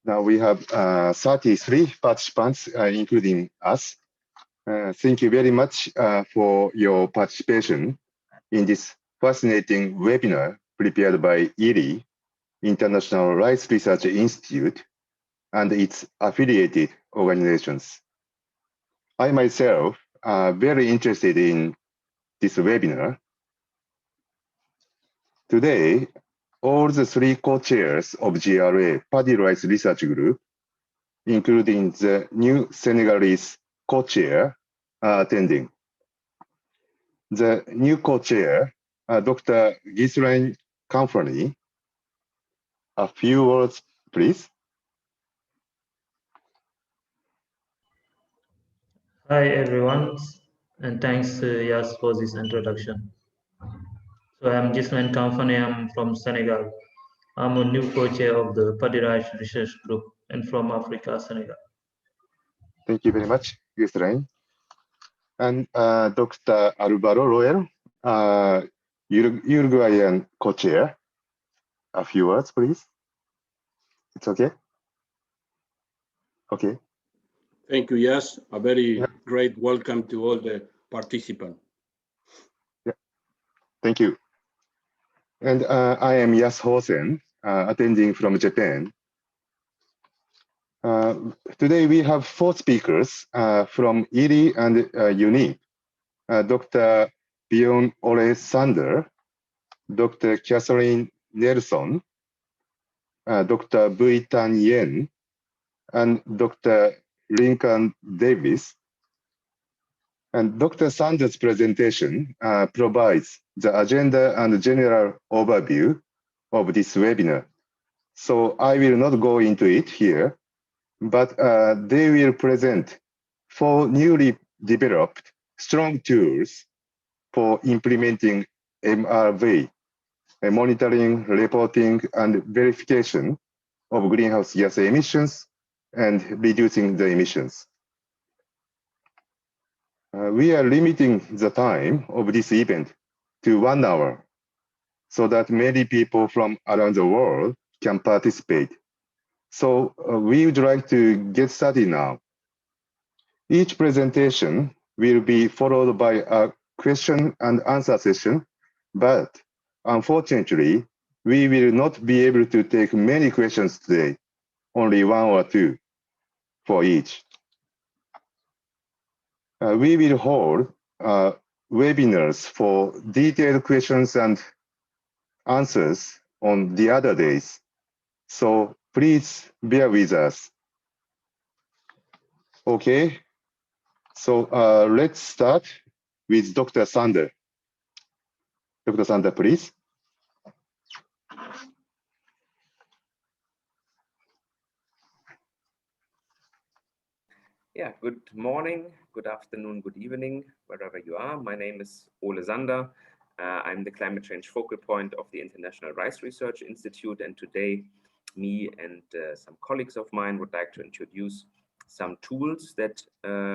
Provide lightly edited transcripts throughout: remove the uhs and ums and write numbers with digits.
Now we have 33 participants, including us. Thank you very much for your participation in this fascinating webinar prepared by IRI, International Rice Research Institute, and its affiliated organizations. I myself am very interested in this webinar. Today, all the three co-chairs of GRA Paddy Rice Research Group, including the new Senegalese co-chair, are attending. The new co-chair, Dr. Ghislaine Company. A few words, please. Hi, everyone, and thanks, Yas, for this introduction. So I'm Ghislaine Company. I'm from Senegal. I'm a new co-chair of the Paddy Rice Research Group and from Africa, Senegal. Thank you very much, Ghislaine. And Dr. Alvaro Roel, Uruguayan co-chair. A few words, please. It's okay? Okay. Thank you, Yas. A very great welcome to all the participants. Yeah. Thank you. And I am Yas Hosen, attending from Japan. Today we have 4 speakers from IRI and UNI. Dr. Bjorn Ole Sander, Dr. Catherine Nelson, Dr. Bui Tan Yen, and Dr. Lincoln Davis. And Dr. Sanders' presentation provides the agenda and general overview of this webinar. So I will not go into it here, but they will present 4 newly developed strong tools for implementing MRV, monitoring, reporting, and verification of greenhouse gas emissions and reducing the emissions. We are limiting the time of this event to 1 hour so that many people from around the world can participate. So we would like to get started now. Each presentation will be followed by a question and answer session, but unfortunately, we will not be able to take many questions today, only 1 or 2 for each. We will hold webinars for detailed questions and answers on the other days. So please bear with us. Okay, so let's start with Dr. Sander. Dr. Sander, please. Yeah, good morning, good afternoon, good evening, wherever you are. My name is Ole Sander. I'm the climate change focal point of the International Rice Research Institute, and today me and some colleagues of mine would like to introduce some tools that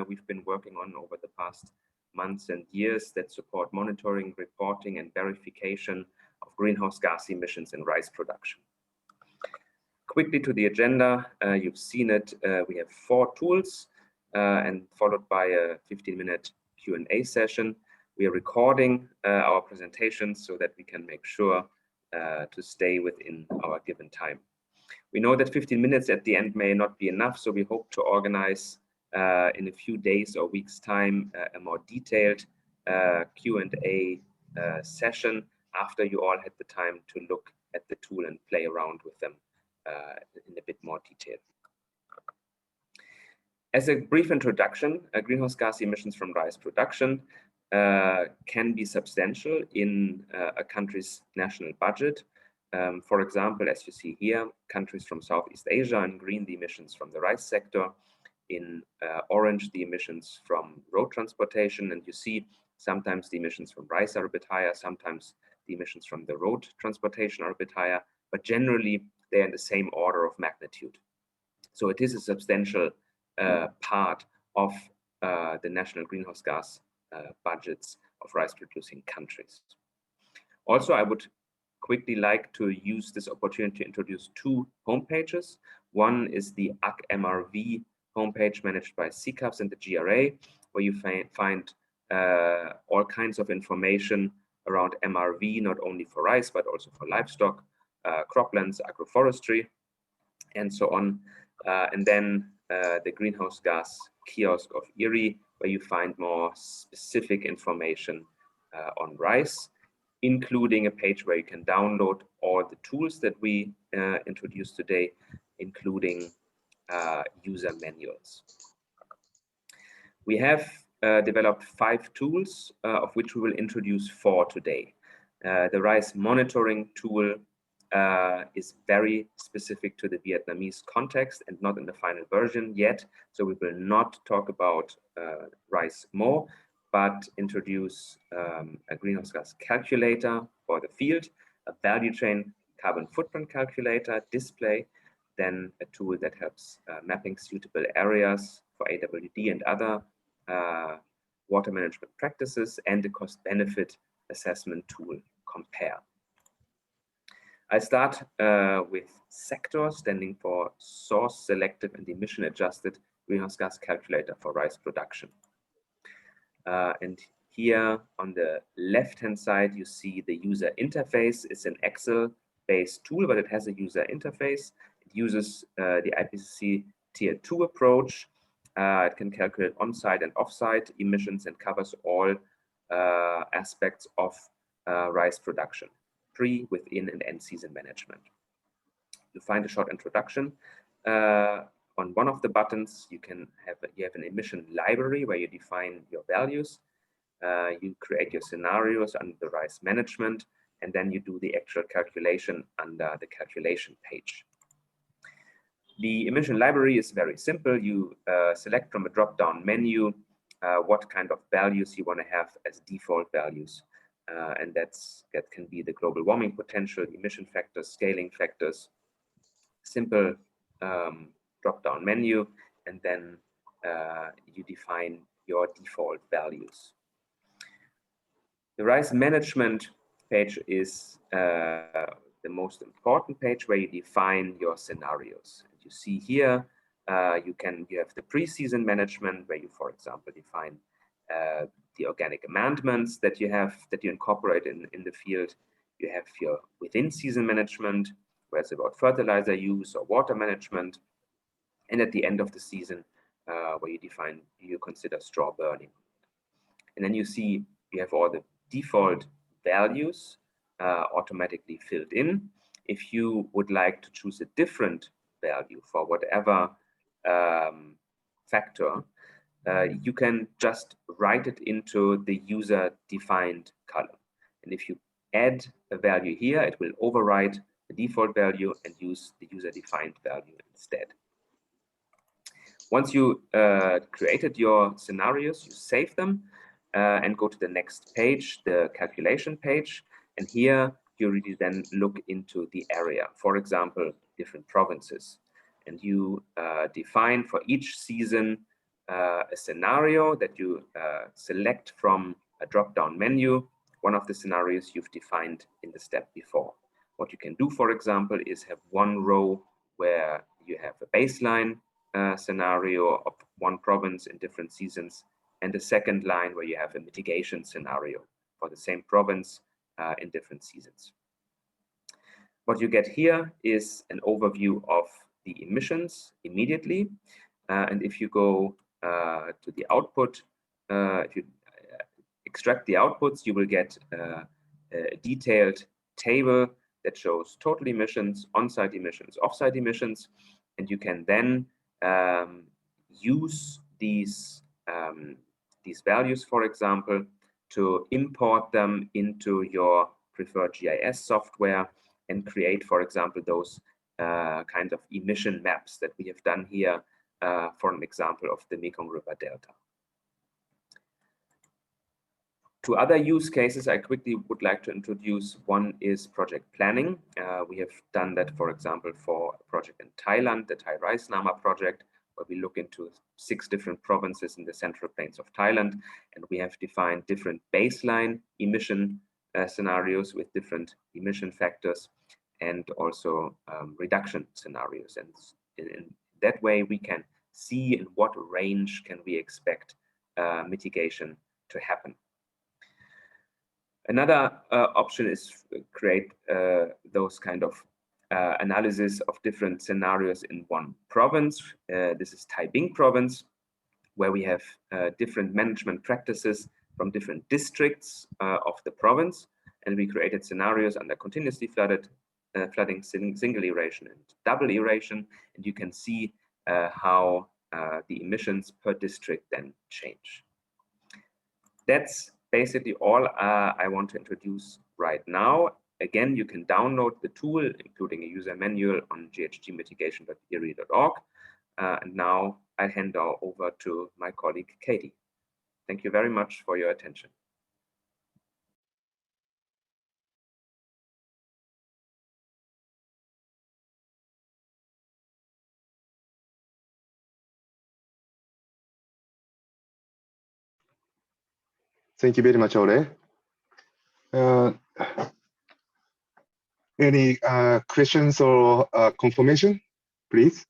we've been working on over the past months and years that support monitoring, reporting, and verification of greenhouse gas emissions in rice production. Quickly to the agenda, you've seen it. We have 4 tools and followed by a 15-minute Q&A session. We are recording our presentations so that we can make sure to stay within our given time. We know that 15 minutes at the end may not be enough, so we hope to organize in a few days or weeks' time a more detailed Q&A session after you all had the time to look at the tool and play around with them in a bit more detail. As a brief introduction, greenhouse gas emissions from rice production can be substantial in a country's national budget. For example, as you see here, countries from Southeast Asia, in green, the emissions from the rice sector, in orange, the emissions from road transportation, and you see sometimes the emissions from rice are a bit higher, sometimes the emissions from the road transportation are a bit higher, but generally they're in the same order of magnitude. So it is a substantial part of the national greenhouse gas budgets of rice producing countries. Also, I would quickly like to use this opportunity to introduce 2 homepages. One is the UG MRV homepage managed by CCAPS and the GRA, where you find all kinds of information around MRV, not only for rice, but also for livestock, croplands, agroforestry, and so on. And then the greenhouse gas kiosk of IRRI, where you find more specific information on rice, including a page where you can download all the tools that we introduced today, including user manuals. We have developed 5 tools, of which we will introduce 4 today. The rice monitoring tool is very specific to the Vietnamese context and not in the final version yet. So we will not talk about rice more, but introduce a greenhouse gas calculator for the field, a value chain carbon footprint calculator display, then a tool that helps mapping suitable areas for AWD and other water management practices, and the cost-benefit assessment tool Compare. I start with sector, standing for Source Selective and Emission Adjusted Greenhouse Gas Calculator for Rice Production. And here on the left-hand side, you see the user interface. It's an Excel-based tool, but it has a user interface. It uses the IPCC Tier 2 approach. It can calculate on-site and off-site emissions and covers all aspects of rice production, pre, within, and end season management. You find a short introduction. On one of the buttons, you have an emission library where you define your values. You create your scenarios under the rice management, and then you do the actual calculation under the calculation page. The emission library is very simple. You select from a drop-down menu what kind of values you want to have as default values. And that can be the global warming potential, emission factors, scaling factors, simple drop-down menu, and then you define your default values. The rice management page is the most important page, where you define your scenarios. And you see here, you have the pre-season management, where you, for example, define the organic amendments that you incorporate in the field. You have your within season management, where it's about fertilizer use or water management. And at the end of the season, where you consider straw burning. And then you see you have all the default values automatically filled in. If you would like to choose a different value for whatever factor, you can just write it into the user defined column. And if you add a value here, it will override the default value and use the user defined value instead. Once you created your scenarios, you save them and go to the next page, the calculation page. And here you really then look into the area, for example, different provinces. And you define for each season a scenario that you select from a drop-down menu, one of the scenarios you've defined in the step before. What you can do, for example, is have one row where you have a baseline scenario of one province in different seasons, and the second line where you have a mitigation scenario for the same province in different seasons. What you get here is an overview of the emissions immediately. And if you go to the output, if you extract the outputs, you will get a detailed table that shows total emissions, on-site emissions, off-site emissions, and you can then use these values, for example, to import them into your preferred GIS software and create, for example, those kind of emission maps that we have done here for an example of the Mekong River Delta. Two other use cases I quickly would like to introduce. One is project planning. We have done that, for example, for a project in Thailand, the Thai Rice Nama project, where we look into 6 different provinces in the central plains of Thailand, and we have defined different baseline emission scenarios with different emission factors, and also reduction scenarios. And in that way we can see in what range can we expect mitigation to happen. Another option is create those kind of analysis of different scenarios in one province. This is Taiping province, where we have different management practices from different districts of the province, and we created scenarios under continuously flooded, flooding, single aeration, and double aeration, and you can see how the emissions per district then change. That's basically all I want to introduce right now. Again, you can download the tool, including a user manual, on ghgmitigation.iri.org. And now I hand over to my colleague, Katie. Thank you very much for your attention. Thank you very much, Ole. Any questions or confirmation, please?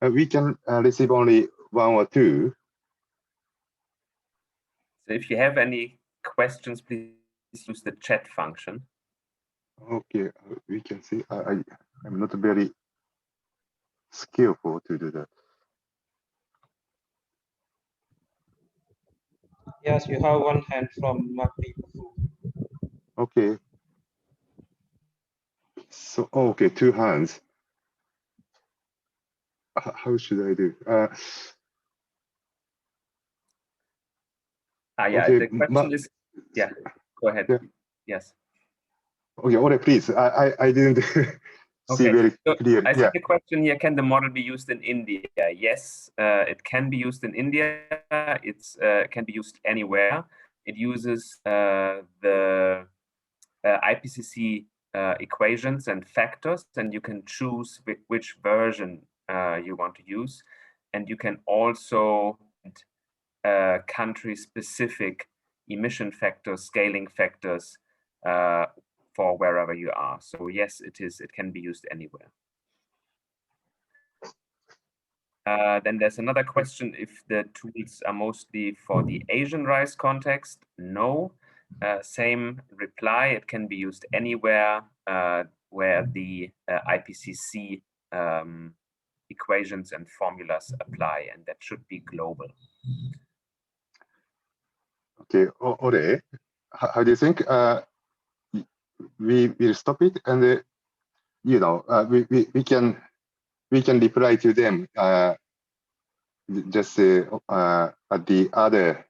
We can receive only one or two. So if you have any questions, please use the chat function. Okay, we can see. I'm not very skillful to do that. Yes, you have one hand from MacAWD. Okay. So, okay, two hands. How should I do? Yeah, okay, the question is, yeah, go ahead. Yeah. Yes. Okay, Ole, please. I didn't see very clearly. I think the question here, can the model be used in India? Yes, it can be used in India. It can be used anywhere. It uses the IPCC equations and factors, and you can choose which version you want to use. And you can also country-specific emission factors, scaling factors for wherever you are. So yes, it can be used anywhere. Then there's another question, if the tools are mostly for the Asian rice context. No, same reply, it can be used anywhere where the IPCC equations and formulas apply, and that should be global. Okay, Ole, how do you think? We will stop it, and you know, we can reply to them just at the other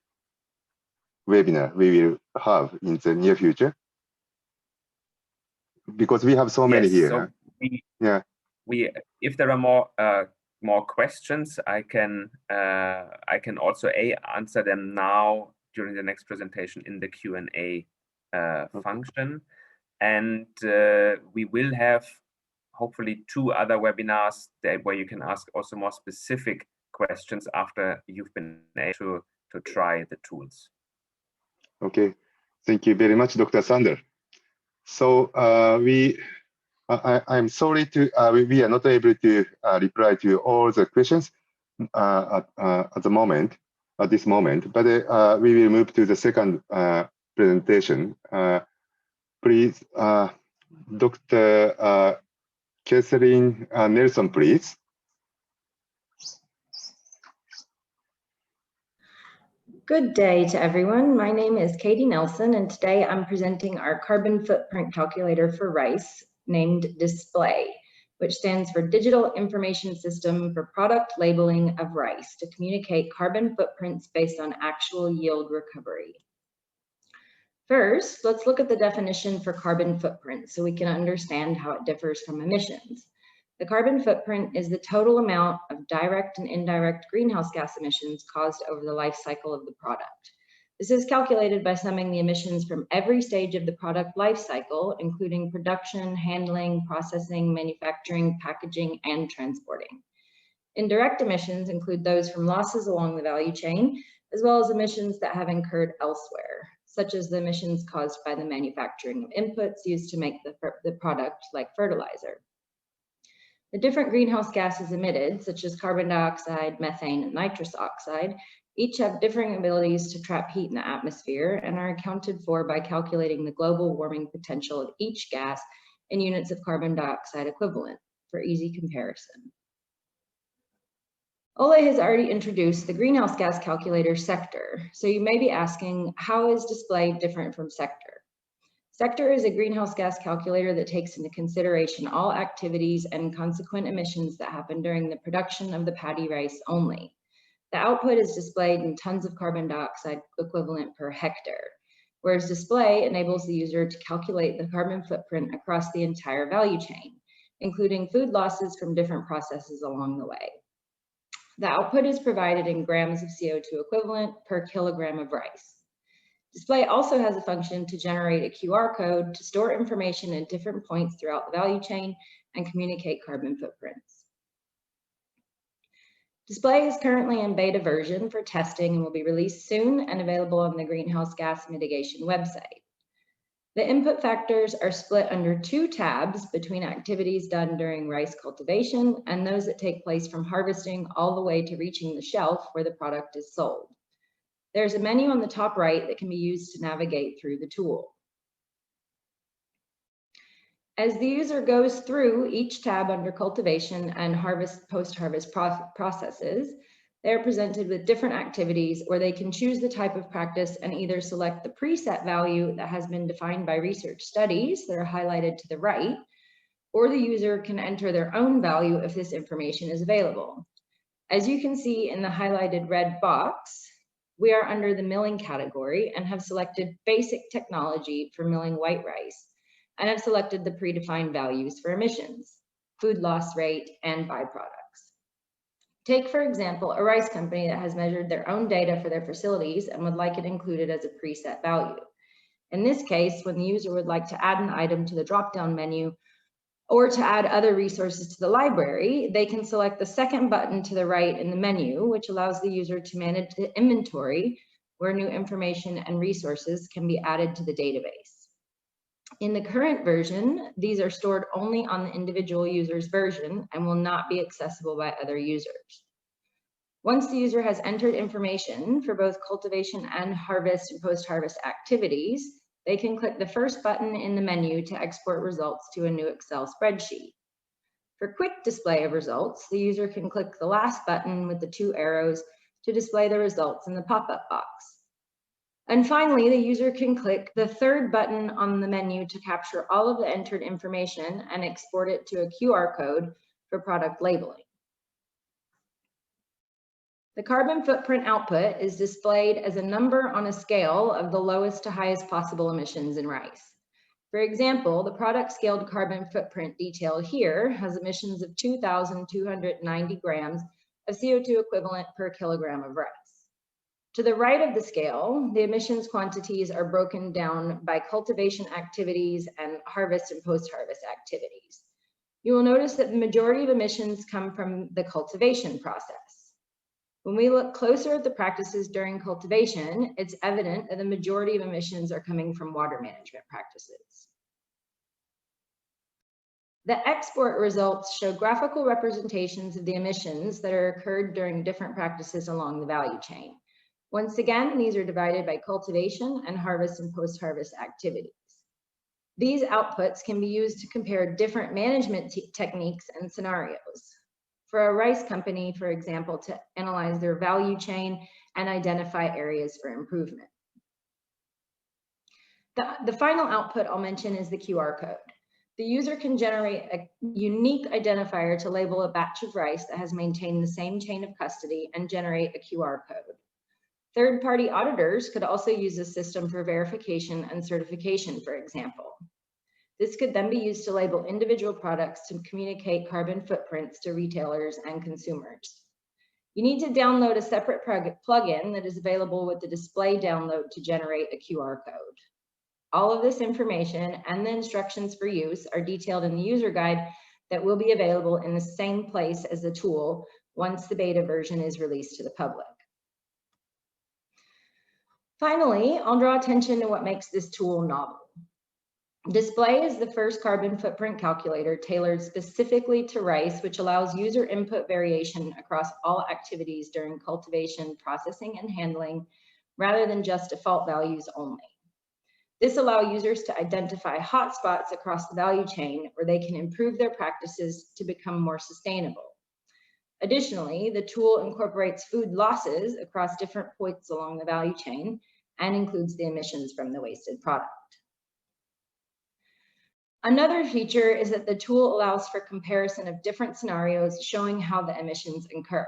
webinar we will have in the near future, because we have so many here. So if there are more questions, I can also answer them now during the next presentation in the Q&A function. And we will have hopefully 2 other webinars where you can ask also more specific questions after you've been able to try the tools. Okay, thank you very much, Dr. Sander. So I'm sorry to we are not able to reply to all the questions at this moment, but we will move to the second presentation. Please, Dr. Catherine Nelson, please. Good day to everyone. My name is Katie Nelson, and today I'm presenting our carbon footprint calculator for rice, named Display, which stands for Digital Information System for Product Labeling of Rice, to communicate carbon footprints based on actual yield recovery. First, let's look at the definition for carbon footprint so we can understand how it differs from emissions. The carbon footprint is the total amount of direct and indirect greenhouse gas emissions caused over the life cycle of the product. This is calculated by summing the emissions from every stage of the product life cycle, including production, handling, processing, manufacturing, packaging, and transporting. Indirect emissions include those from losses along the value chain, as well as emissions that have incurred elsewhere. such as the emissions caused by the manufacturing of inputs used to make the product, like fertilizer. The different greenhouse gases emitted, such as carbon dioxide, methane, and nitrous oxide, each have differing abilities to trap heat in the atmosphere and are accounted for by calculating the global warming potential of each gas in units of carbon dioxide equivalent for easy comparison. Ole has already introduced the greenhouse gas calculator sector, so you may be asking, how is display different from sector? Sector is a greenhouse gas calculator that takes into consideration all activities and consequent emissions that happen during the production of the paddy rice only. The output is displayed in tons of carbon dioxide equivalent per hectare, whereas display enables the user to calculate the carbon footprint across the entire value chain, including food losses from different processes along the way. The output is provided in grams of CO2 equivalent per kilogram of rice. Display also has a function to generate a QR code to store information at different points throughout the value chain and communicate carbon footprints. Display is currently in beta version for testing and will be released soon and available on the Greenhouse Gas Mitigation website. The input factors are split under 2 tabs between activities done during rice cultivation and those that take place from harvesting all the way to reaching the shelf where the product is sold. There's a menu on the top right that can be used to navigate through the tool. As the user goes through each tab under cultivation and post-harvest processes, they are presented with different activities where they can choose the type of practice and either select the preset value that has been defined by research studies that are highlighted to the right, or the user can enter their own value if this information is available. As you can see in the highlighted red box, we are under the milling category and have selected basic technology for milling white rice and have selected the predefined values for emissions, food loss rate, and byproducts. Take, for example, a rice company that has measured their own data for their facilities and would like it included as a preset value. In this case, when the user would like to add an item to the drop-down menu or to add other resources to the library, they can select the second button to the right in the menu, which allows the user to manage the inventory where new information and resources can be added to the database. In the current version, these are stored only on the individual user's version and will not be accessible by other users. Once the user has entered information for both cultivation and harvest and post-harvest activities, they can click the first button in the menu to export results to a new Excel spreadsheet. For quick display of results, the user can click the last button with the 2 arrows to display the results in the pop-up box. And finally, the user can click the 3rd button on the menu to capture all of the entered information and export it to a QR code for product labeling. The carbon footprint output is displayed as a number on a scale of the lowest to highest possible emissions in rice. For example, the product scaled carbon footprint detail here has emissions of 2,290 grams of CO2 equivalent per kilogram of rice. To the right of the scale, the emissions quantities are broken down by cultivation activities and harvest and post-harvest activities. You will notice that the majority of emissions come from the cultivation process. When we look closer at the practices during cultivation, it's evident that the majority of emissions are coming from water management practices. The export results show graphical representations of the emissions that are occurred during different practices along the value chain. Once again, these are divided by cultivation and harvest and post-harvest activities. These outputs can be used to compare different management techniques and scenarios. For a rice company, for example, to analyze their value chain and identify areas for improvement. The final output I'll mention is the QR code. The user can generate a unique identifier to label a batch of rice that has maintained the same chain of custody and generate a QR code. Third-party auditors could also use this system for verification and certification, for example. This could then be used to label individual products to communicate carbon footprints to retailers and consumers. You need to download a separate plugin that is available with the display download to generate a QR code. All of this information and the instructions for use are detailed in the user guide that will be available in the same place as the tool once the beta version is released to the public. Finally, I'll draw attention to what makes this tool novel. Display is the first carbon footprint calculator tailored specifically to rice, which allows user input variation across all activities during cultivation, processing, and handling, rather than just default values only. This allows users to identify hotspots across the value chain where they can improve their practices to become more sustainable. Additionally, the tool incorporates food losses across different points along the value chain and includes the emissions from the wasted product. Another feature is that the tool allows for comparison of different scenarios showing how the emissions incur.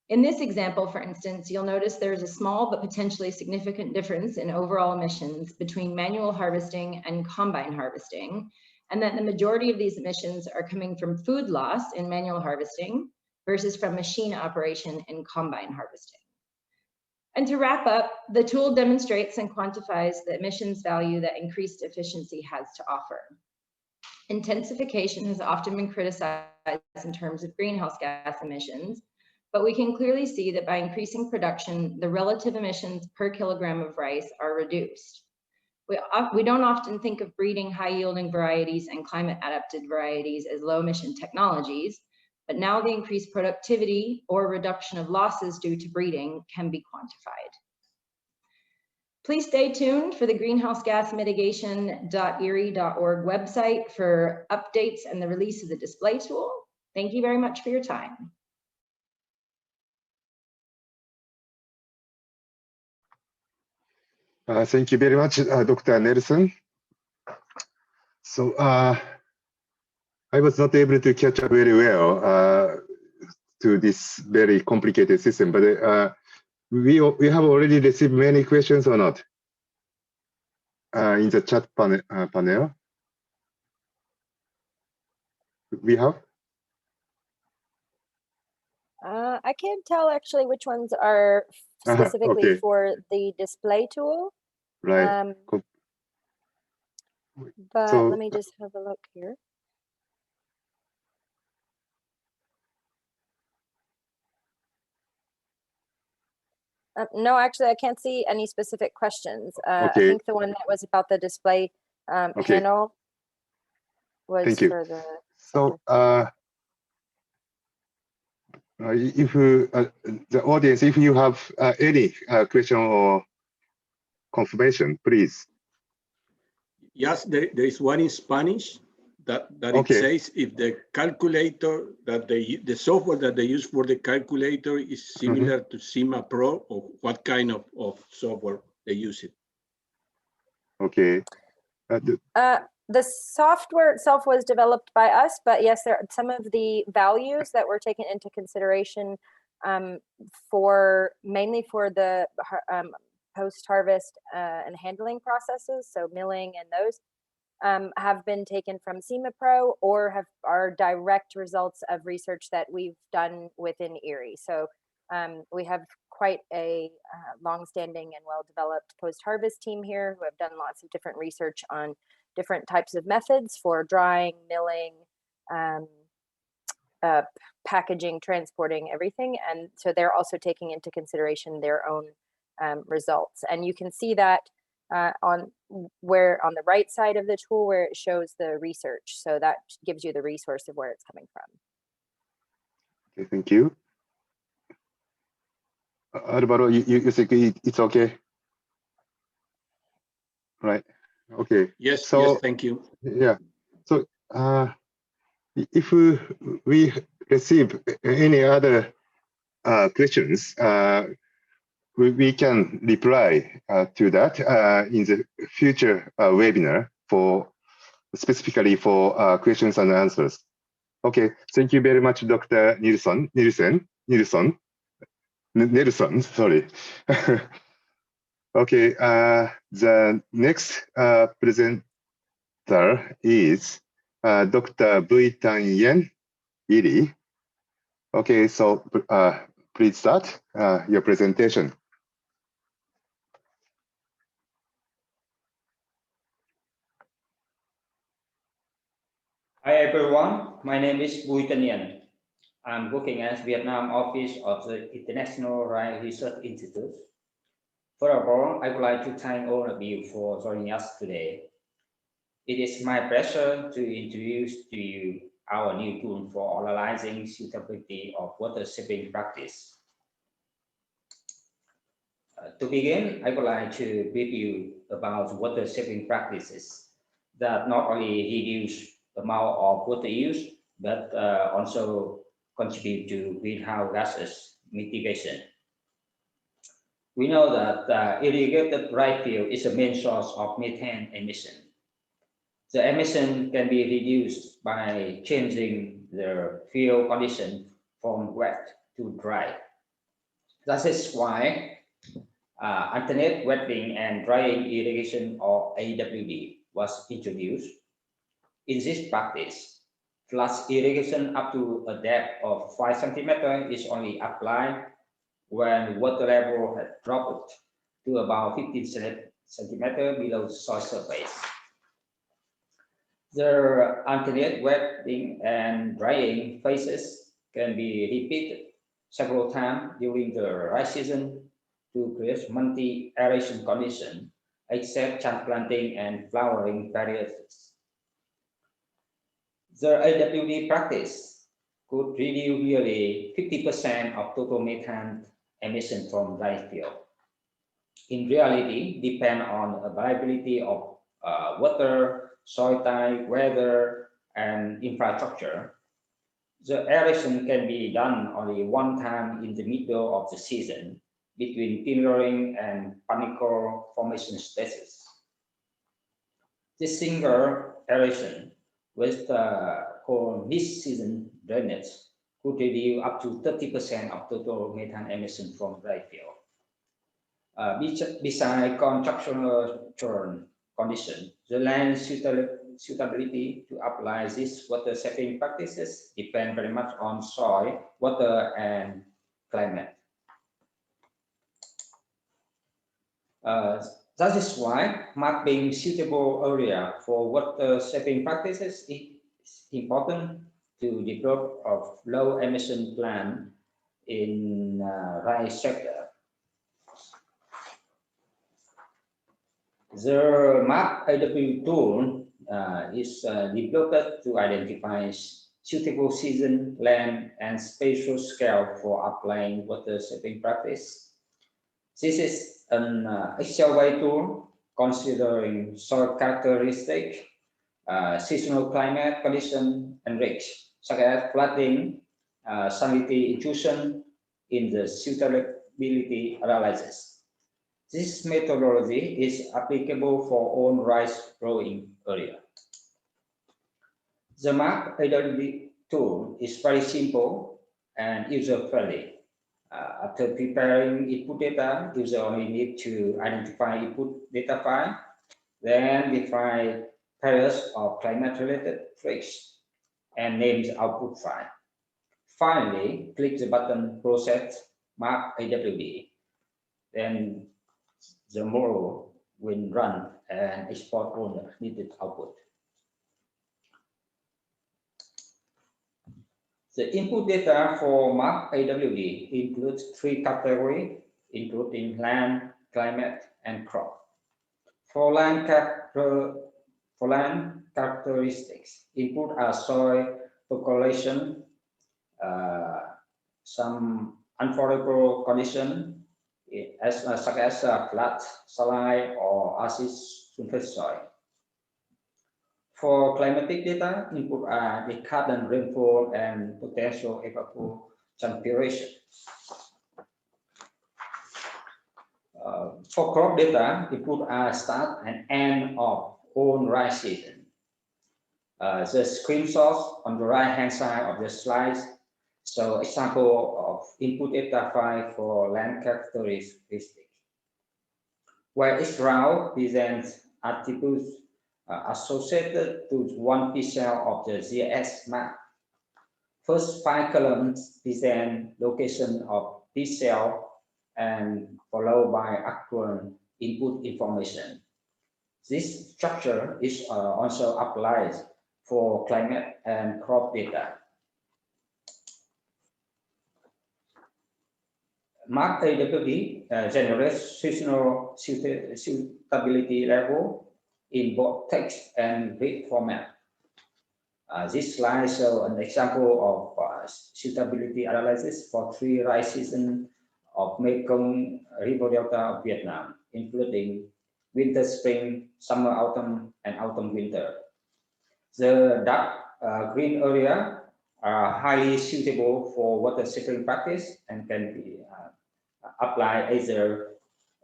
In this example, for instance, you'll notice there's a small but potentially significant difference in overall emissions between manual harvesting and combine harvesting, and that the majority of these emissions are coming from food loss in manual harvesting versus from machine operation in combine harvesting. And to wrap up, the tool demonstrates and quantifies the emissions value that increased efficiency has to offer. Intensification has often been criticized in terms of greenhouse gas emissions, but we can clearly see that by increasing production, the relative emissions per kilogram of rice are reduced. We don't often think of breeding high-yielding varieties and climate-adapted varieties as low-emission technologies, but now the increased productivity or reduction of losses due to breeding can be quantified. Please stay tuned for the greenhousegasmitigation.erie.org website for updates and the release of the display tool. Thank you very much for your time. Thank you very much, Dr. Nelson. So I was not able to catch up very well to this very complicated system, but we have already received many questions or not in the chat panel. We have? I can't tell actually which ones are specifically for the display tool. Right. But so, let me just have a look here. No, actually, I can't see any specific questions. I think the one that was about the display panel was for the. So, if the audience, if you have any question or confirmation, please. Yes, there is one in Spanish that it says if the calculator that the software that they use for the calculator is similar to CIMA Pro, or what kind of software they use it. Okay. The software itself was developed by us, but yes, there are some of the values that were taken into consideration mainly for the post-harvest and handling processes, so milling and those have been taken from CIMA Pro or are direct results of research that we've done within Erie. So we have quite a long-standing and well-developed post-harvest team here who have done lots of different research on different types of methods for drying, milling, packaging, transporting, everything. And so they're also taking into consideration their own results. And you can see that on the right side of the tool where it shows the research. So that gives you the resource of where it's coming from. Okay, thank you. Alvaro, you think it's okay? Right. Okay. Yes, so, yes, thank you. Yeah. So if we receive any other questions, we can reply to that in the future webinar specifically for questions and answers. Okay, thank you very much, Dr. Nelson, sorry. Okay, the next presenter is Dr. Tan Yen Iri. Okay, so please start your presentation. Hi everyone, my name is Tan Yen. I'm working as Vietnam office of the International Rice Research Institute. First of all, I would like to thank all of you for joining us today. It is my pleasure to introduce to you our new tool for analyzing suitability of water saving practice. To begin, I would like to brief you about water saving practices that not only reduce the amount of water use, but also contribute to greenhouse gases mitigation. We know that irrigated rice field is the main source of methane emission. The emission can be reduced by changing the field condition from wet to dry. That is why alternate wetting and drying irrigation, or AWD, was introduced. In this practice, flash irrigation up to a depth of 5 centimeters is only applied when water level has dropped to about 15 centimeters below soil surface. The alternate wetting and drying phases can be repeated several times during the rice season to create multi-aeration condition, except transplanting and flowering periods. The AWD practice could reduce nearly 50% of total methane emission from rice field. In reality, depend on availability of water, soil type, weather, and infrastructure. The aeration can be done only one time in the middle of the season between tillering and panicle formation stages. This single aeration with called mid-season drainage could reduce up to 30% of total methane emission from rice field. Besides constructional condition, the land suitability to apply these water saving practices depend very much on soil, water, and climate. That is why mapping suitable area for water saving practices is important to develop a low emission plan in rice sector. The MacAWD tool is developed to identify suitable season, land, and spatial scale for applying water saving practice. This is an XLY tool considering soil characteristic, seasonal climate condition, and risks, such as flooding, salinity intrusion in the suitability analysis. This methodology is applicable for all rice growing area. The MacAWD tool is very simple and user-friendly. After preparing input data, user only need to identify input data file, then define pairs of climate-related risks, and name the output file. Finally, click the button Process MacAWD. Then the model will run and export all the needed output. The input data for MacAWD includes 3 categories, including land, climate, and crop. For land characteristics, input are soil percolation, some unfavorable condition, such as flat, saline, or acid sulfate soil. For climatic data, input are the current rainfall and potential evapotranspiration. For crop data, input are start and end of all rice season. The screenshots on the right-hand side of the slides show example of input data file for land characteristics, where each row presents attributes associated to one pixel of the GIS map. First 5 columns present location of pixel and followed by actual input information. This structure is also applied for climate and crop data. MacAWD generates seasonal suitability level in both text and grid format. This slide shows an example of suitability analysis for 3 rice seasons of Mekong River Delta of Vietnam, including winter, spring, summer, autumn, and autumn, winter. The dark green area are highly suitable for water saving practice and can be applied either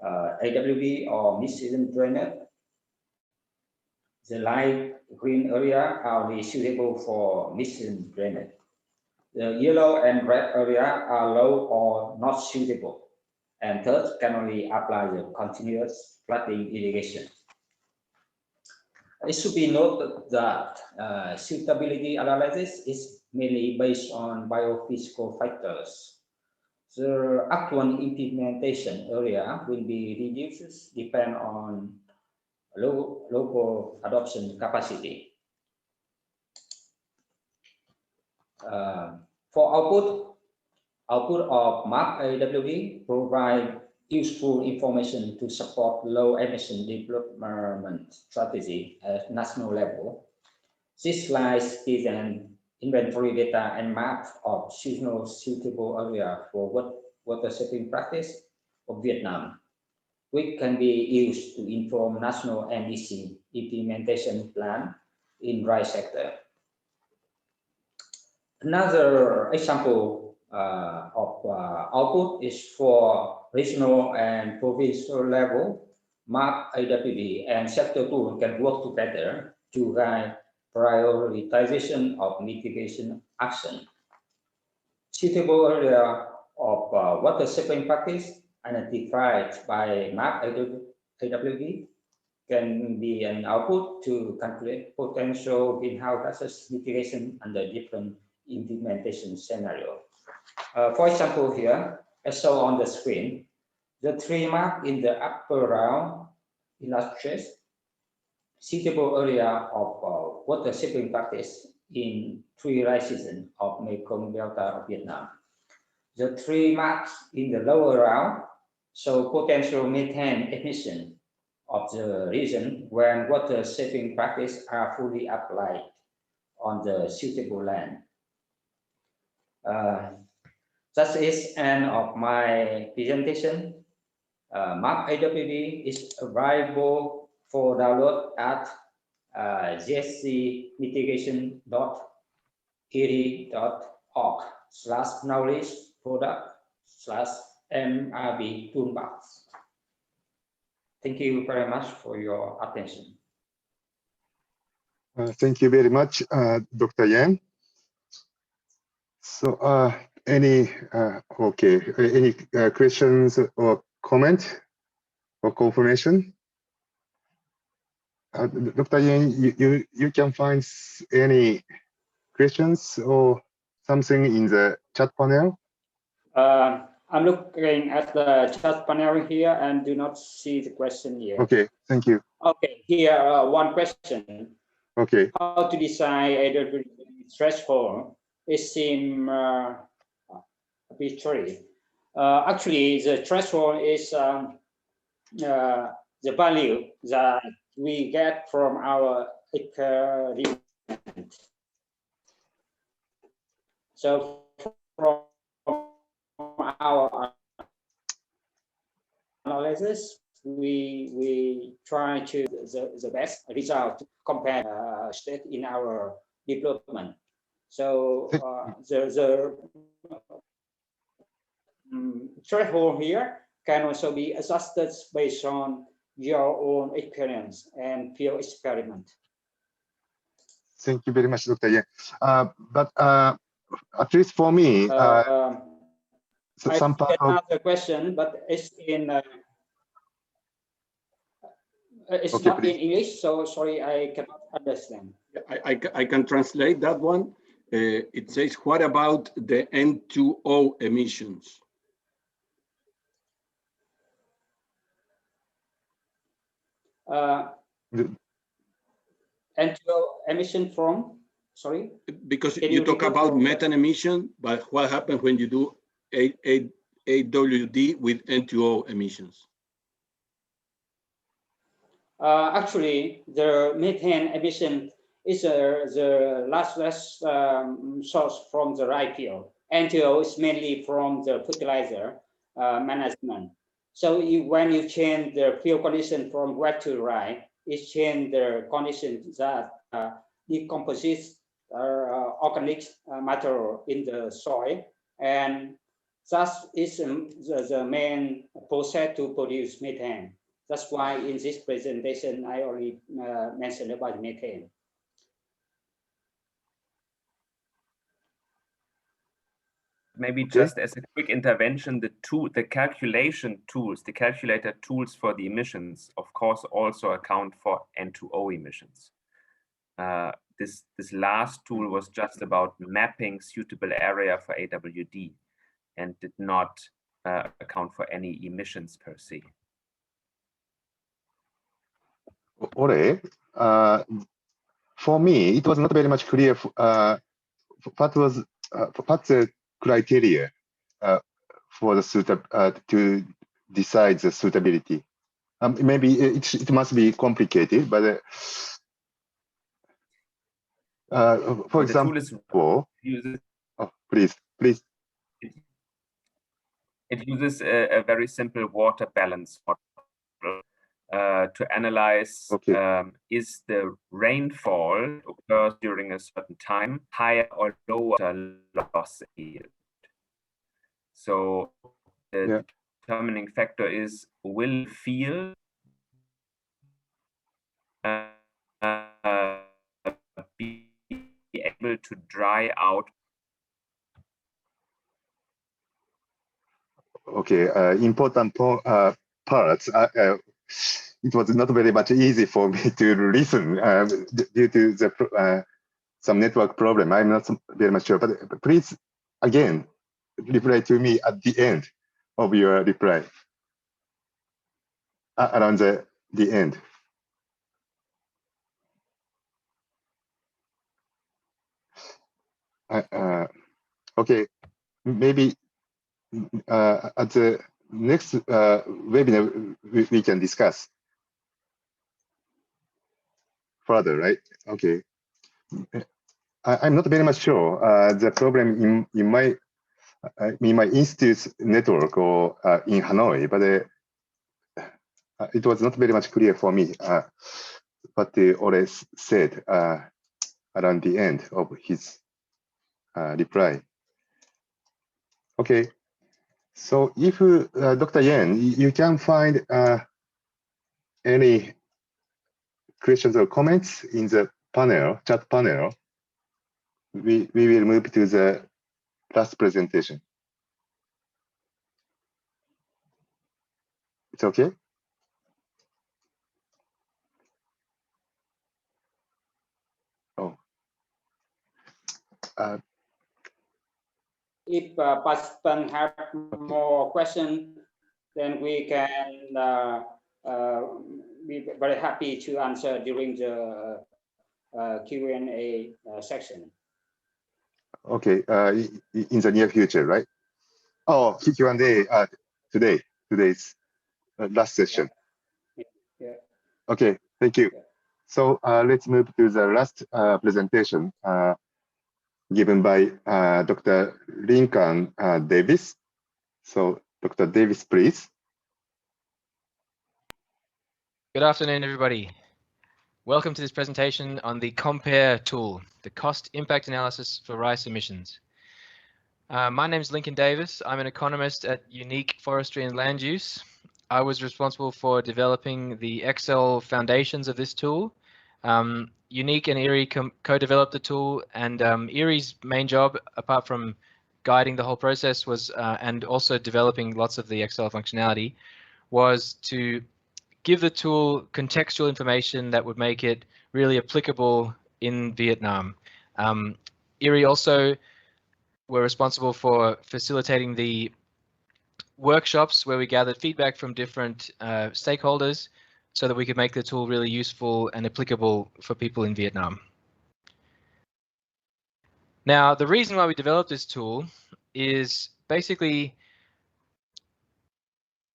AWD or mid-season drainage. The light green area are only suitable for mid-season drainage. The yellow and red area are low or not suitable, and third can only apply the continuous flooding irrigation. It should be noted that suitability analysis is mainly based on biophysical factors. The actual implementation area will be reduced depend on local adoption capacity. For output of MacAWD provide useful information to support low emission development strategy at national level. This slide is an inventory data and map of seasonal suitable area for water saving practice of Vietnam, which can be used to inform national NDC implementation plan in rice sector. Another example of output is for regional and provincial level. MacAWD and sector tool can work together to guide prioritization of mitigation action. Suitable area of water saving practice identified by MacAWD can be an output to calculate potential greenhouse gases mitigation under different implementation scenario. For example, here, as shown on the screen, the 3 marks in the upper round illustrates suitable area of water saving practice in 3 rice seasons of Mekong Delta of Vietnam. The 3 marks in the lower round show potential methane emission of the region when water saving practices are fully applied on the suitable land. That is end of my presentation. MacAWD is available for download at gsc-mitigation.eri.org/knowledge-product/MRV toolbox. Thank you very much for your attention. Thank you very much, Dr. Yan. So, any questions or comment or confirmation? Dr. Yan, you can find any questions or something in the chat panel? I'm looking at the chat panel here and do not see the question here. Okay, thank you. Okay, here one question. Okay. How to decide a threshold? It seems arbitrary. Actually, the threshold is the value that we get from our experiment. So from our analysis, we try to the best result compared state in our development. So the threshold here can also be adjusted based on your own experience and field experiment. Thank you very much, Dr. Yan. But at least for me, some part of another question, but it's in it's okay, not please. in English, so sorry, I cannot understand. I can translate that one. It says, what about the N2O emissions? N2O emission from, sorry? Because you talk about methane emission, but what happens when you do MacAWD with N2O emissions? Actually, the methane emission is the largest source from the rye field. N2O is mainly from the fertilizer management. So when you change the field condition from wet to dry, it changes the conditions that decomposes organic matter in the soil, and that is the main process to produce methane. That's why in this presentation, I only mentioned about methane. Maybe just as a quick intervention, the calculation tools, the calculator tools for the emissions, of course, also account for N2O emissions. This last tool was just about mapping suitable area for AWD and did not account for any emissions per se. Ore, for me, it was not very much clear what's the criteria for the to decide the suitability. Maybe it must be complicated, but for example, please. It uses a very simple water balance model to analyze is the rainfall occurs during a certain time higher or lower loss yield. So the determining factor is will field be able to dry out. Okay, important parts. It was not very much easy for me to listen due to the some network problem. I'm not very much sure, but please again reply to me at the end of your reply. Around the end. Okay, maybe at the next webinar we can discuss further, right? Okay. I'm not very much sure the problem in my institute's network or in Hanoi, but it was not very much clear for me what Ore said around the end of his reply. Okay, so if Dr. Yen, you can find any questions or comments in the panel, chat panel, we will move to the last presentation. It's okay? Oh. If participants have more questions, then we can be very happy to answer during the Q&A section. Okay, in the near future, right? Oh, Q&A today's last session. Yeah. Okay, thank you. So let's move to the last presentation given by Dr. Lincoln Davis. So Dr. Davis, please. Good afternoon, everybody. Welcome to this presentation on the COMPARE tool, the cost impact analysis for rice emissions. My name is Lincoln Davis. I'm an economist at Unique Forestry and Land Use. I was responsible for developing the Excel foundations of this tool. Unique and Erie co-developed the tool, and Erie's main job, apart from guiding the whole process, was and also developing lots of the Excel functionality, was to give the tool contextual information that would make it really applicable in Vietnam. Erie also were responsible for facilitating the workshops where we gathered feedback from different stakeholders so that we could make the tool really useful and applicable for people in Vietnam. Now, the reason why we developed this tool is basically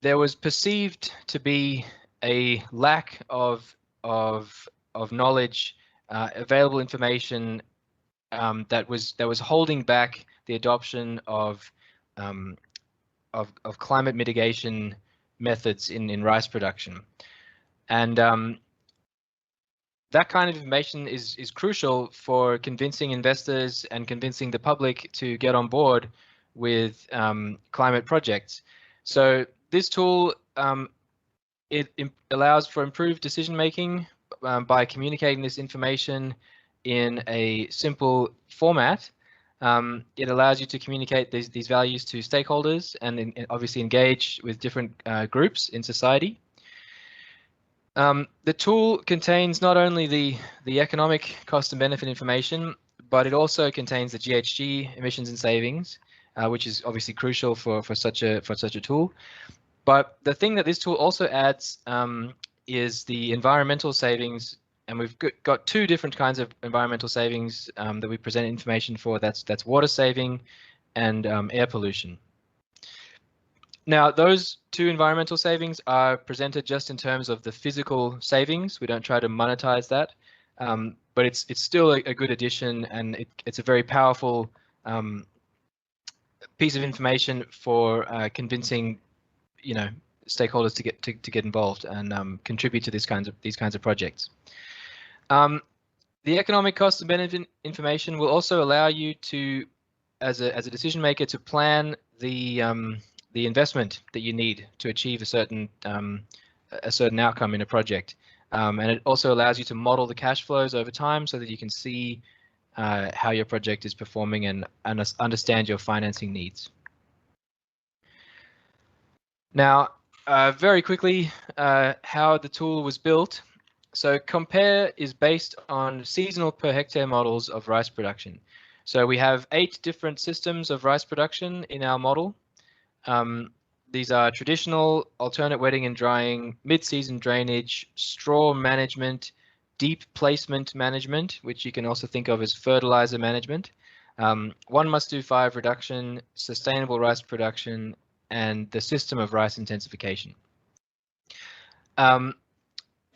there was perceived to be a lack of knowledge, available information that was holding back the adoption of climate mitigation methods in rice production, and that kind of information is crucial for convincing investors and convincing the public to get on board with climate projects. So this tool it allows for improved decision making by communicating this information in a simple format. It allows you to communicate these values to stakeholders and obviously engage with different groups in society. The tool contains not only the economic cost and benefit information, but it also contains the GHG emissions and savings, which is obviously crucial for such a tool. But the thing that this tool also adds is the environmental savings, and we've got two different kinds of environmental savings that we present information for. That's water saving and air pollution. Now, those two environmental savings are presented just in terms of the physical savings. We don't try to monetize that, but it's still a good addition, and it's a very powerful piece of information for convincing, stakeholders to get involved and contribute to these kinds of projects. The economic cost and benefit information will also allow you to, as a decision maker, to plan the investment that you need to achieve a certain outcome in a project, and it also allows you to model the cash flows over time so that you can see how your project is performing and understand your financing needs. Now, very quickly, how the tool was built. So Compare is based on seasonal per hectare models of rice production. So we have 8 different systems of rice production in our model. These are traditional, alternate wetting and drying, mid-season drainage, straw management, deep placement management, which you can also think of as fertilizer management, 1+2+5 reduction, sustainable rice production, and the system of rice intensification.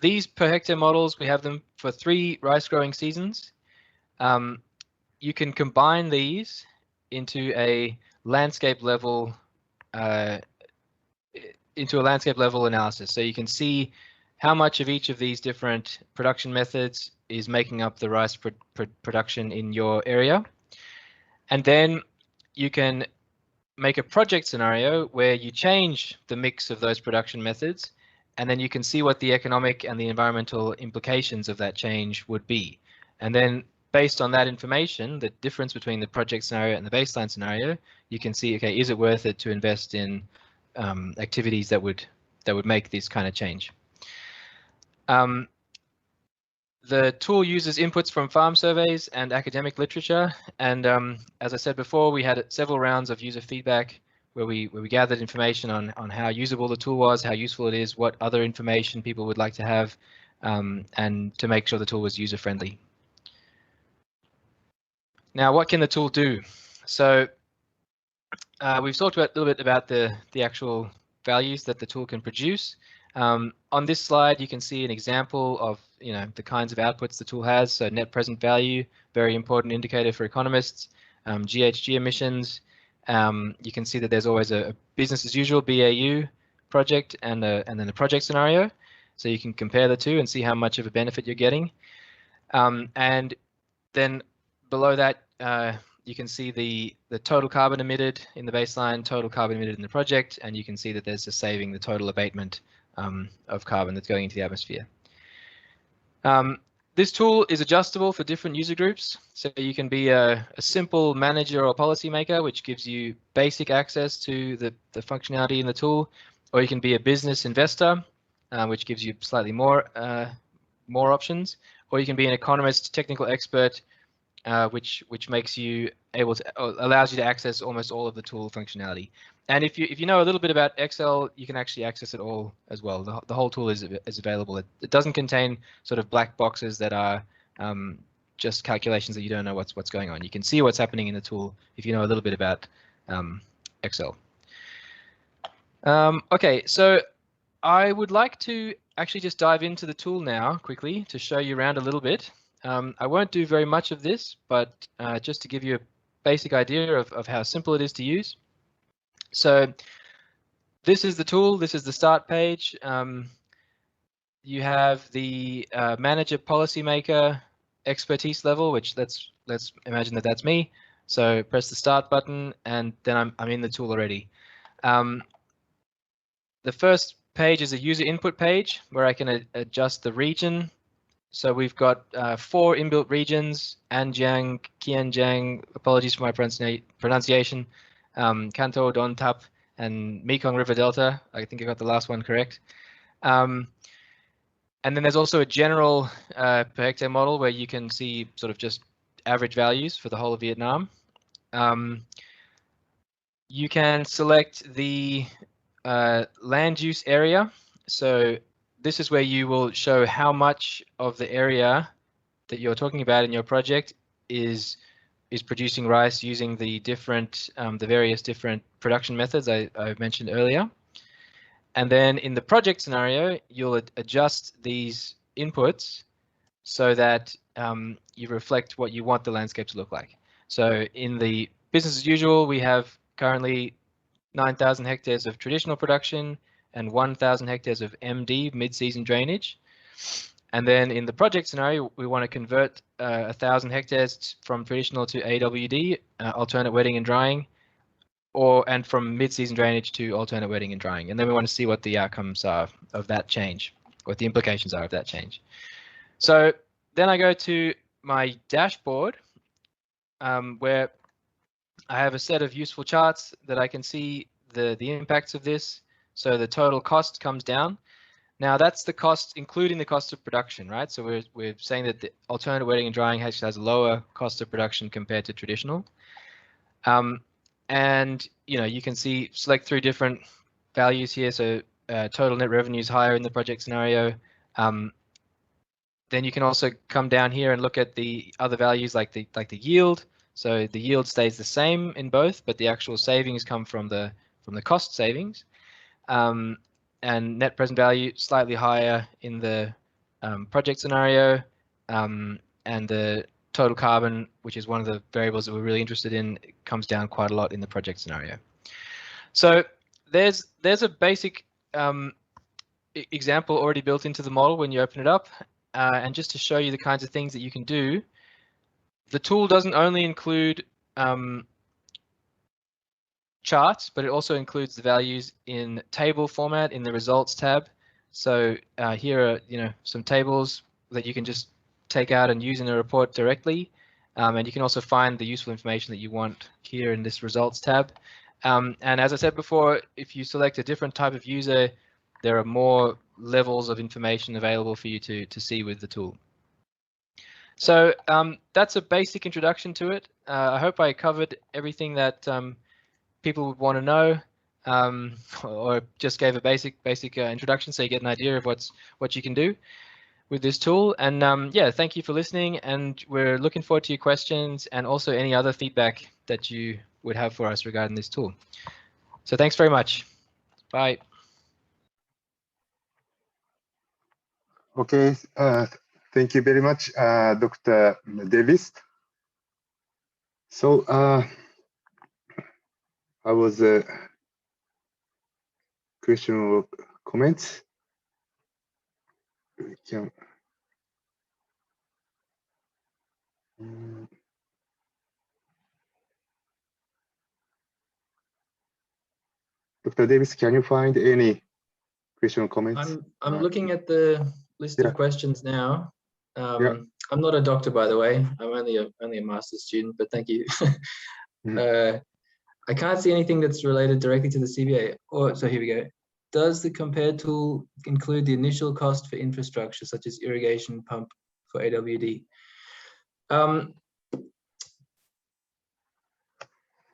These per hectare models, we have them for 3 rice growing seasons. You can combine these into a landscape level analysis. So you can see how much of each of these different production methods is making up the rice production in your area. And then you can make a project scenario where you change the mix of those production methods, and then you can see what the economic and the environmental implications of that change would be. And then based on that information, the difference between the project scenario and the baseline scenario, you can see, okay, is it worth it to invest in activities that would make this kind of change? The tool uses inputs from farm surveys and academic literature, and as I said before, we had several rounds of user feedback where we gathered information on how usable the tool was, how useful it is, what other information people would like to have, and to make sure the tool was user-friendly. Now, what can the tool do? So we've talked a little bit about the actual values that the tool can produce. On this slide, you can see an example of the kinds of outputs the tool has. So net present value, very important indicator for economists. GHG emissions. You can see that there's always a business as usual BAU project and then a project scenario. So you can compare the two and see how much of a benefit you're getting. And then below that, you can see the total carbon emitted in the baseline, total carbon emitted in the project, and you can see that there's a saving, the total abatement of carbon that's going into the atmosphere. This tool is adjustable for different user groups. So you can be a simple manager or policymaker, which gives you basic access to the functionality in the tool, or you can be a business investor, which gives you slightly more options, or you can be an economist, technical expert, which makes you able to allows you to access almost all of the tool functionality. And if you know a little bit about Excel, you can actually access it all as well. The whole tool is available. It doesn't contain sort of black boxes that are just calculations that you don't know what's going on. You can see what's happening in the tool if you know a little bit about Excel. Okay, so I would like to actually just dive into the tool now quickly to show you around a little bit. I won't do very much of this, but just to give you a basic idea of how simple it is to use. So this is the tool, this is the start page. You have the manager, policymaker, expertise level, which let's imagine that that's me. So press the start button, and then I'm in the tool already. The first page is a user input page where I can adjust the region. So we've got 4 inbuilt regions: Anjiang, Qianjiang, apologies for my pronunciation, Kanto, Don Tap, and Mekong River Delta. I think I got the last one correct. And then there's also a general per hectare model where you can see sort of just average values for the whole of Vietnam. You can select the land use area. So this is where you will show how much of the area that you're talking about in your project is producing rice using the different the various different production methods I mentioned earlier. And then in the project scenario, you'll adjust these inputs so that you reflect what you want the landscape to look like. So in the business as usual, we have currently 9,000 hectares of traditional production and 1,000 hectares of MD, mid-season drainage. And then in the project scenario, we want to convert 1,000 hectares from traditional to AWD, alternate wetting and drying, and from mid-season drainage to alternate wetting and drying. And then we want to see what the outcomes are of that change, what the implications are of that change. So then I go to my dashboard, where I have a set of useful charts that I can see the impacts of this. So the total cost comes down. Now that's the cost, including the cost of production, right? So we're saying that the alternate wetting and drying actually has a lower cost of production compared to traditional. And you can see select through different values here. So total net revenue is higher in the project scenario. Then you can also come down here and look at the other values like the yield. So the yield stays the same in both, but the actual savings come from the cost savings. And net present value slightly higher in the project scenario, and the total carbon, which is one of the variables that we're really interested in, comes down quite a lot in the project scenario. So there's a basic example already built into the model when you open it up, and just to show you the kinds of things that you can do, the tool doesn't only include charts, but it also includes the values in table format in the results tab. So here are some tables that you can just take out and use in a report directly, and you can also find the useful information that you want here in this results tab. And as I said before, if you select a different type of user, there are more levels of information available for you to see with the tool. So that's a basic introduction to it. I hope I covered everything that people would want to know, or just gave a basic introduction so you get an idea of what you can do with this tool. And yeah, thank you for listening, and we're looking forward to your questions and also any other feedback that you would have for us regarding this tool. So thanks very much. Bye. Okay, thank you very much, Dr. Davis. So I was question or comments. We can. Dr. Davis, can you find any question or comments? I'm looking at the list of questions now. I'm not a doctor, by the way. I'm only a master's student, but thank you. I can't see anything that's related directly to the CBA. So here we go. Does the compare tool include the initial cost for infrastructure such as irrigation pump for AWD?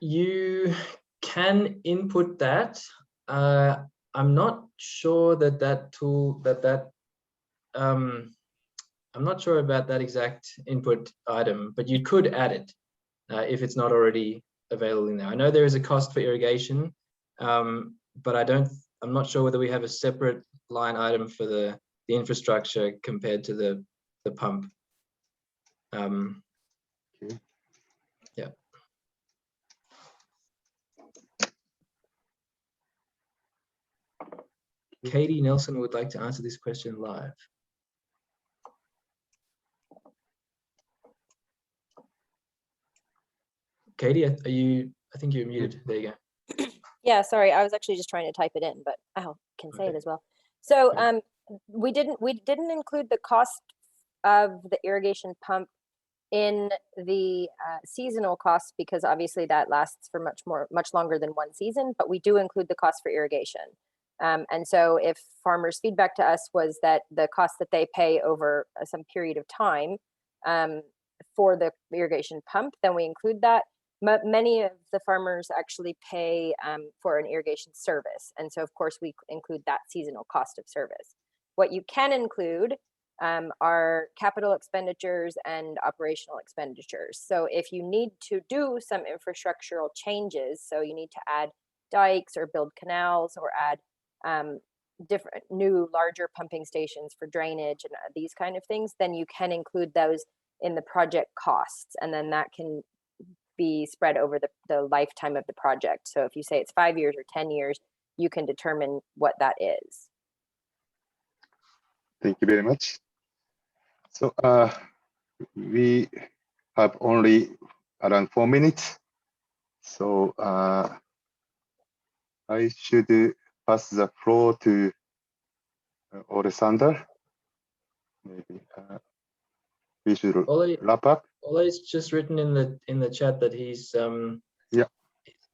You can input that. I'm not sure that tool I'm not sure about that exact input item, but you could add it if it's not already available in there. I know there is a cost for irrigation, but I'm not sure whether we have a separate line item for the infrastructure compared to the pump. Okay. Yeah. Katie Nelson would like to answer this question live. Katie, are you? I think you're muted. There you go. Yeah, sorry, I was actually just trying to type it in, but I can say it as well. So we didn't include the cost of the irrigation pump in the seasonal costs, because obviously that lasts for much longer than one season, but we do include the cost for irrigation. And so if farmers' feedback to us was that the cost that they pay over some period of time for the irrigation pump, then we include that. Many of the farmers actually pay for an irrigation service. And so of course we include that seasonal cost of service. What you can include are capital expenditures and operational expenditures. So if you need to do some infrastructural changes, so you need to add dikes or build canals or add different new larger pumping stations for drainage and these kind of things, then you can include those in the project costs, and then that can be spread over the lifetime of the project. So if you say it's 5 years or 10 years, you can determine what that is. Thank you very much. So we have only around 4 minutes. So I should pass the floor to Alexander. Maybe we should wrap up. Ole's just written in the chat that he's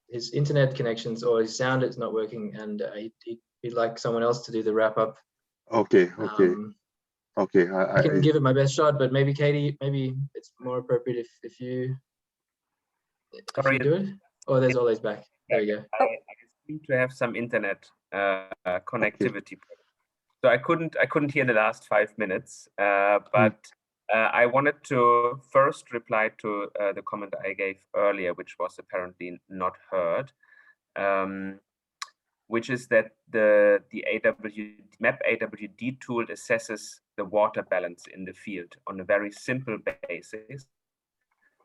his internet connections or his sound is not working, and he'd like someone else to do the wrap up. Okay. Okay. I can give it my best shot, but maybe Katie, maybe it's more appropriate if you do it. Oh, there's Ole's back. There you go. I seem to have some internet connectivity. Okay. So I couldn't hear the last 5 minutes, but I wanted to first reply to the comment I gave earlier, which was apparently not heard, which is that the MacAWD tool assesses the water balance in the field on a very simple basis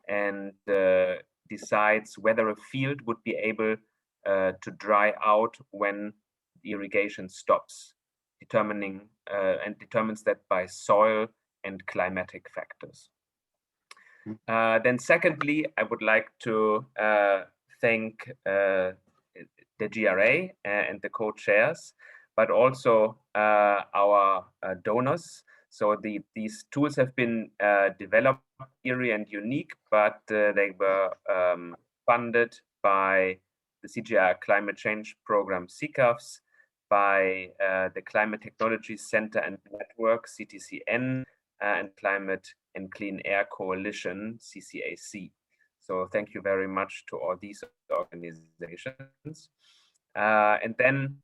and decides whether a field would be able to dry out when the irrigation stops, determines that by soil and climatic factors. Then secondly, I would like to thank the GRA and the co-chairs, but also our donors. So these tools have been developed eerie and unique, but they were funded by the CGI Climate Change Program, CCAFS, by the Climate Technology Center and Network, CTCN, and Climate and Clean Air Coalition, CCAC. So thank you very much to all these organizations. And then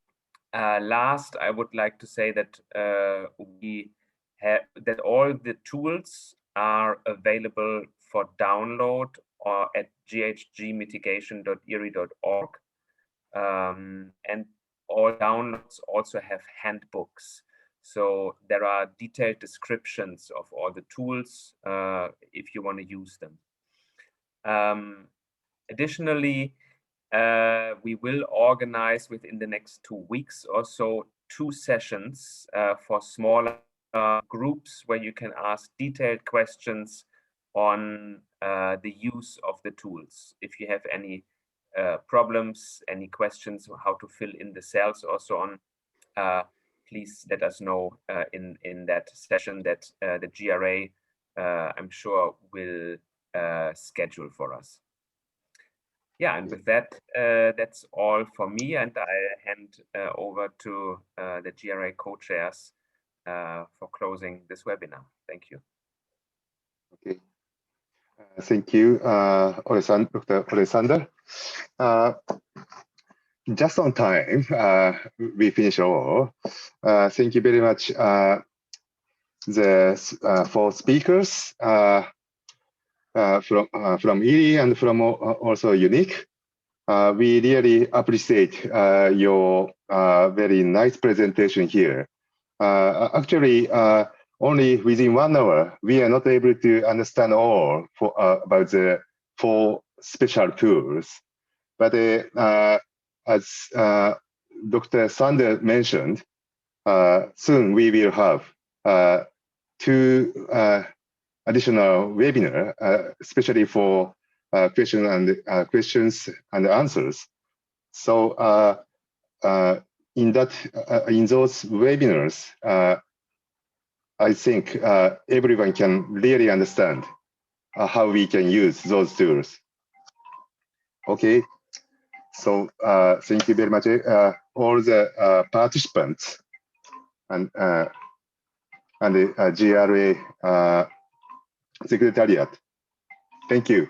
last, I would like to say that that all the tools are available for download or at ghgmitigation.iri.org. And all downloads also have handbooks. So there are detailed descriptions of all the tools if you want to use them. Additionally, we will organize within the next 2 weeks or so 2 sessions for smaller groups where you can ask detailed questions on the use of the tools. If you have any problems, any questions on how to fill in the cells or so on, please let us know in that session that the GRA, I'm sure, will schedule for us. Yeah, and with that, that's all for me, and I hand over to the GRA co-chairs for closing this webinar. Thank you. Okay. Thank you, Dr. Alexander. Just on time, we finish all. Thank you very much, the 4 speakers from IRI and from also Unique. We really appreciate your very nice presentation here. Actually, only within 1 hour, we are not able to understand all about the 4 special tools. But as Dr. Sander mentioned, soon we will have 2 additional webinar, especially for questions and answers. So in those webinars, I think everyone can really understand how we can use those tools. Okay, so thank you very much, all the participants and the GRA Secretariat. Thank you.